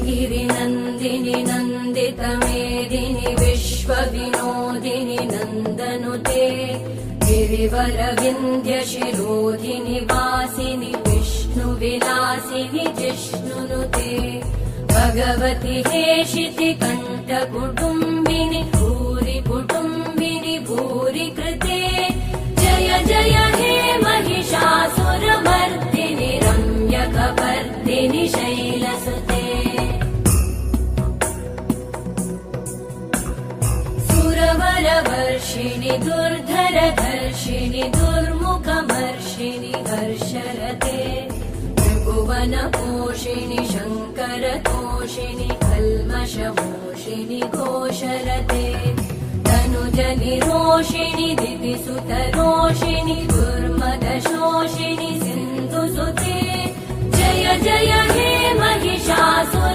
गिरिनन्दिनि नन्दितमेदिनि विश्वविनोदिनि नन्दनुते गिरिवरविन्द्यशिरोधिनि वासिनि विष्णुविलासिनि जिष्णुनुते भगवति हेशिति कण्ठकुटुम्बिनि भूरि कुटुम्बिनि भूरि कृते जय जय हे महिषासुरमर्दिनि रम्यकपर्दिनि शैलसुते सुरवरवर्षिणि दुर्धरधर्षिणि दुर्मुखमर्षिणि हर्षरते त्रिभुवनपोषिणि शङ्करतोषिणि कल्मषमोषिणि घोषरते तनुजनिरोषिणि दितिसुतरोषिणि दुर्मदशोषिणि सिन्धुसुते जय जय हे महिषासुर